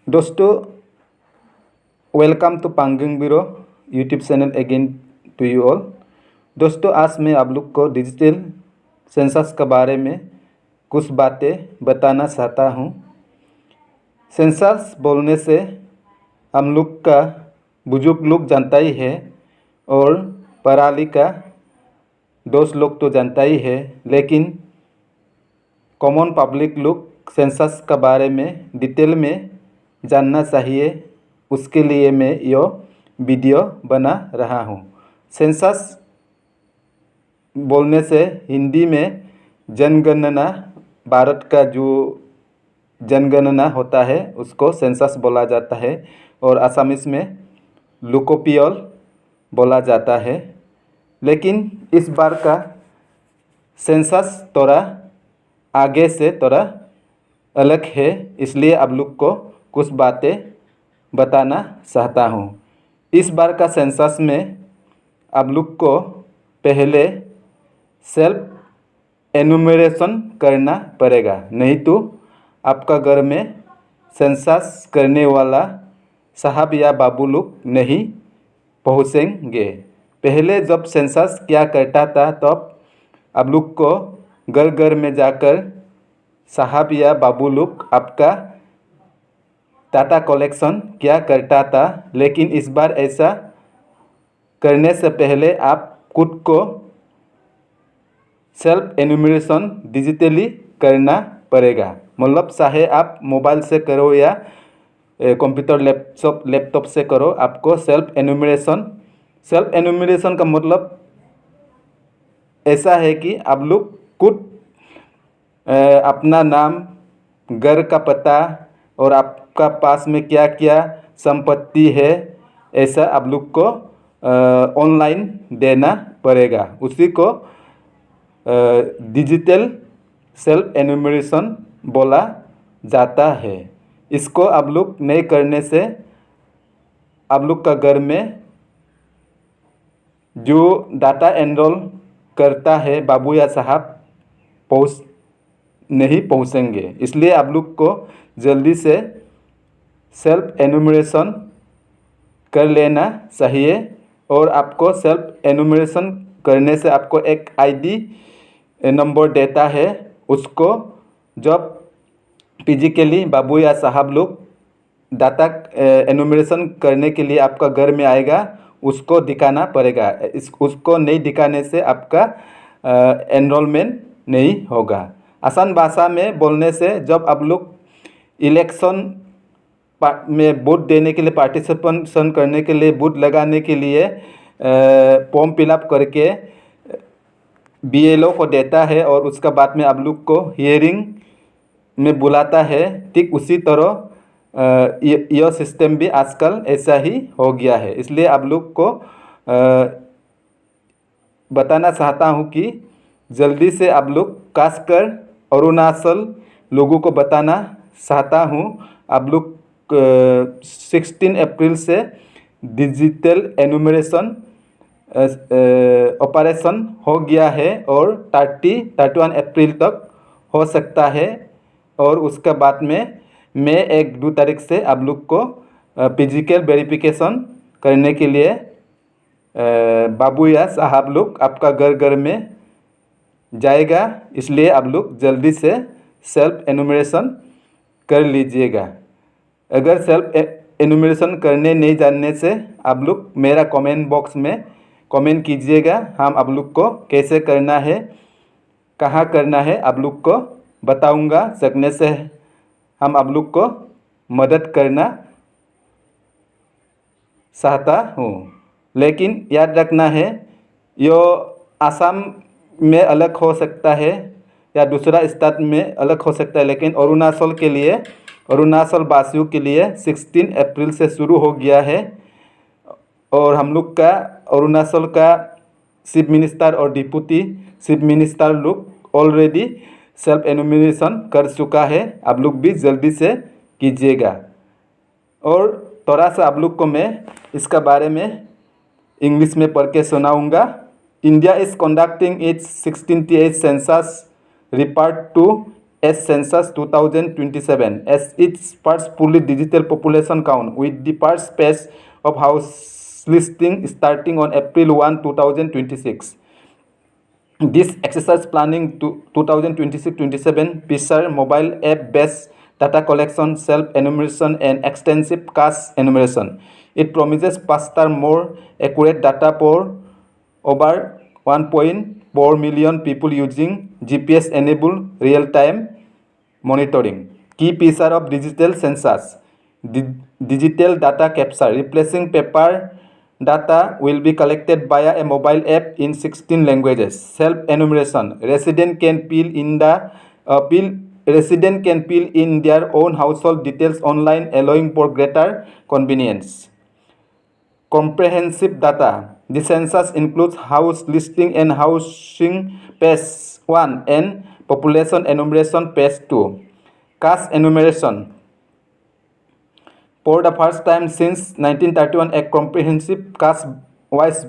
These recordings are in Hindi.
दोस्तों, वेलकम टू पांगिंग bureau YouTube channel again to you all. दोस्तों, आज मैं आप लोग को डिजिटल सेंसस के बारे में कुछ बातें बताना चाहता हूँ। सेंसस बोलने से हम लोग का बुजुर्ग लोग जानता ही है और पढ़ा लिखा दोस्त लोग तो जानता ही है, लेकिन कॉमन पब्लिक लोग सेंसस के बारे में डिटेल में जानना चाहिए। उसके लिए मैं यह वीडियो बना रहा हूँ। सेंसस बोलने से हिंदी में जनगणना, भारत का जो जनगणना होता है उसको सेंसस बोला जाता है, और असमीज में लोकपियल बोला जाता है। लेकिन इस बार का सेंसस थोड़ा आगे से थोड़ा अलग है, इसलिए आप लोग को कुछ बातें बताना चाहता हूँ। इस बार का सेंसस में आप लोग को पहले सेल्फ एनुमरेशन करना पड़ेगा, नहीं तो आपका घर में सेंसस करने वाला साहब या बाबू लोग नहीं पहुँचेंगे। पहले जब सेंसस किया करता था तब आप लोग को घर घर में जाकर साहब या बाबू लोग आपका डाटा कलेक्शन किया करता था। लेकिन इस बार ऐसा करने से पहले आप खुद को सेल्फ एनुमरेशन डिजिटली करना पड़ेगा। मतलब चाहे आप मोबाइल से करो या कंप्यूटर लैपटॉप से करो, आपको सेल्फ एनुमरेशन का मतलब ऐसा है कि आप लोग खुद अपना नाम, घर का पता और आपका पास में क्या क्या संपत्ति है, ऐसा आप लोग को ऑनलाइन देना पड़ेगा। उसी को डिजिटल सेल्फ एनुमरेशन बोला जाता है। इसको आप लोग नहीं करने से आप लोग का घर में जो डाटा एनरोल करता है बाबू या साहब नहीं पहुँचेंगे। इसलिए आप लोग को जल्दी से सेल्फ एनुमरेशन कर लेना चाहिए। और आपको सेल्फ एनुमरेशन करने से आपको एक आईडी नंबर देता है। उसको जब फिजिकली बाबू या साहब लोग डाटा एनुमरेशन करने के लिए आपका घर में आएगा, उसको दिखाना पड़ेगा। उसको नहीं दिखाने से आपका एनरोलमेंट नहीं होगा। आसान भाषा में बोलने से जब आप लोग इलेक्शन में वोट देने के लिए, पार्टिसिपेशन करने के लिए, वोट लगाने के लिए फॉर्म फिलअप करके बीएलओ को देता है और उसका बाद में आप लोग को हियरिंग में बुलाता है, ठीक उसी तरह यह सिस्टम भी आजकल ऐसा ही हो गया है। इसलिए आप लोग को बताना चाहता हूँ कि जल्दी से आप लोग, खासकर अरुणाचल लोगों को बताना चाहता हूँ, आप लोग 16 अप्रैल से डिजिटल एनुमरेशन ऑपरेशन हो गया है और 31 अप्रैल तक हो सकता है। और उसके बाद में मई 1-2 तारीख से आप लोग को फिजिकल वेरिफिकेशन करने के लिए बाबू या साहब लोग आपका घर घर में जाएगा। इसलिए आप लोग जल्दी से सेल्फ एनुमरेशन कर लीजिएगा। अगर सेल्फ एनुमरेशन करने नहीं जानने से आप लोग मेरा कमेंट बॉक्स में कमेंट कीजिएगा। हम आप लोग को कैसे करना है, कहाँ करना है, आप लोग को बताऊंगा। सकने से हम आप लोग को मदद करना चाहता हूँ। लेकिन याद रखना है, यो आसाम में अलग हो सकता है या दूसरा स्टेट में अलग हो सकता है, लेकिन अरुणाचल के लिए, अरुणाचल वासियों के लिए 16 अप्रैल से शुरू हो गया है। और हम लोग का अरुणाचल का चीफ मिनिस्टर और डिप्टी चीफ मिनिस्टर लोग ऑलरेडी सेल्फ एनुमरेशन कर चुका है। आप लोग भी जल्दी से कीजिएगा। और थोड़ा सा आप लोग को मैं इसका बारे में इंग्लिश में पढ़ के सुनाऊँगा। India is conducting its 68th census referred to as census 2027 as its first fully digital population count, with the first phase of house listing starting on April 1, 2026. This exercise planning to 2026-27 feature mobile app-based data collection, self-enumeration, and extensive caste enumeration. It promises faster, more accurate data for over 1.4 million people using GPS-enabled real-time monitoring. Key feature of digital census: digital data capture, replacing paper data will be collected via a mobile app in 16 languages. Self-enumeration, resident can fill in their own household details online, allowing for greater convenience. Comprehensive data. The census includes house listing and housing phase 1 and population enumeration phase 2. Caste enumeration. For the first time since 1931, a comprehensive caste-wise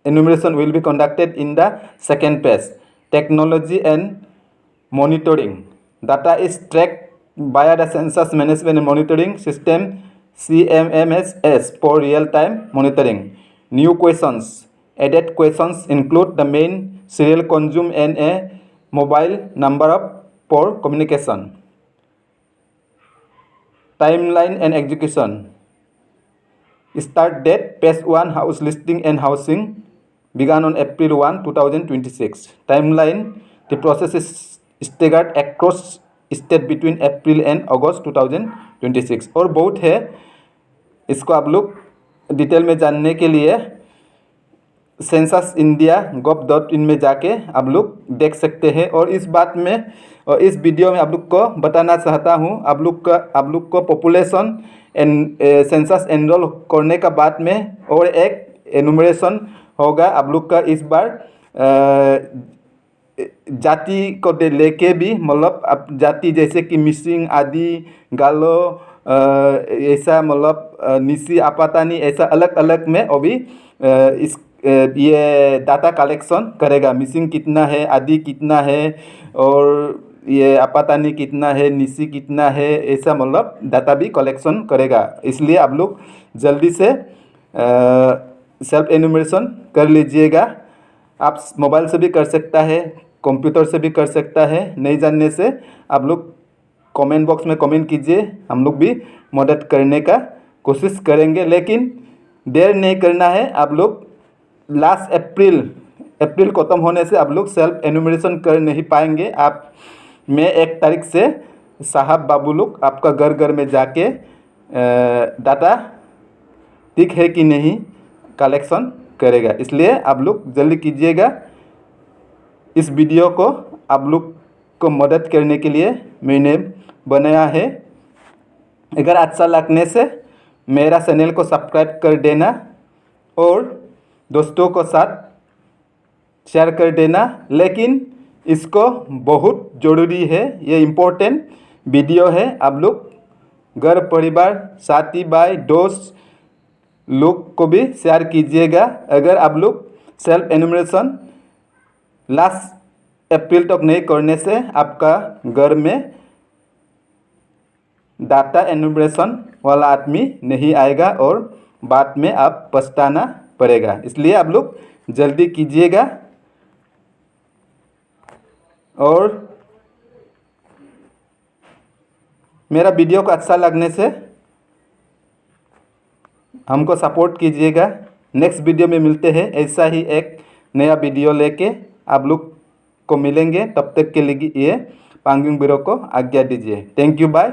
enumeration will be conducted in the second phase. Technology and monitoring. Data is tracked via the Census Management and Monitoring System CMMS for real-time monitoring. New questions. Added questions include the main serial consume and a mobile number for communication. Timeline and execution. Start date: phase 1 house listing and housing began on April 1, 2026. Timeline: the process is staggered across state between April and August 2026. और बहुत है, इसको आप लोग डिटेल में जानने के लिए censusindia.gov.in में जाके आप लोग देख सकते हैं। और इस बात में और इस वीडियो में आप लोग को बताना चाहता हूँ, आप लोग को पॉपुलेशन सेंसस एनरोल करने का बाद में और एक एनुमरेशन होगा। आप लोग का इस बार जाति को लेके भी, मतलब आप जाति जैसे कि मिसिंग आदि गालो ऐसा, मतलब निसी आपातानी ऐसा अलग अलग में अभी इस ये डाटा कलेक्शन करेगा। मिसिंग कितना है, आदि कितना है, और ये आपातानी कितना है, निसी कितना है, ऐसा मतलब डाटा भी कलेक्शन करेगा। इसलिए आप लोग जल्दी से सेल्फ एनुमरेशन कर लीजिएगा। आप मोबाइल से भी कर सकता है, कंप्यूटर से भी कर सकता है। नहीं जानने से आप लोग कमेंट बॉक्स में कमेंट कीजिए, हम लोग भी मदद करने का कोशिश करेंगे। लेकिन देर नहीं करना है। आप लोग लास्ट अप्रैल ख़त्म होने से आप लोग सेल्फ एनुमरेशन कर नहीं पाएंगे। आप मैं 1 तारीख से साहब बाबू लोग आपका घर घर में जाके डाटा ठीक है कि नहीं कलेक्शन करेगा। इसलिए आप लोग जल्दी कीजिएगा। इस वीडियो को आप लोग को मदद करने के लिए मैंने बनाया है। अगर अच्छा लगने से मेरा चैनल को सब्सक्राइब कर देना और दोस्तों को साथ शेयर कर देना। लेकिन इसको बहुत ज़रूरी है, ये इम्पोर्टेंट वीडियो है। आप लोग घर परिवार साथी भाई दोस्त लोग को भी शेयर कीजिएगा। अगर आप लोग सेल्फ एनुमरेशन लास्ट अप्रैल तक नहीं करने से आपका घर में डाटा एनुमरेशन वाला आदमी नहीं आएगा और बाद में आप पछताना पड़ेगा। इसलिए आप लोग जल्दी कीजिएगा। और मेरा वीडियो को अच्छा लगने से हमको सपोर्ट कीजिएगा। नेक्स्ट वीडियो में मिलते हैं, ऐसा ही एक नया वीडियो लेके आप लोग को मिलेंगे। तब तक के लिए ये पांगिंग ब्यूरो को आज्ञा दीजिए। Thank you, bye.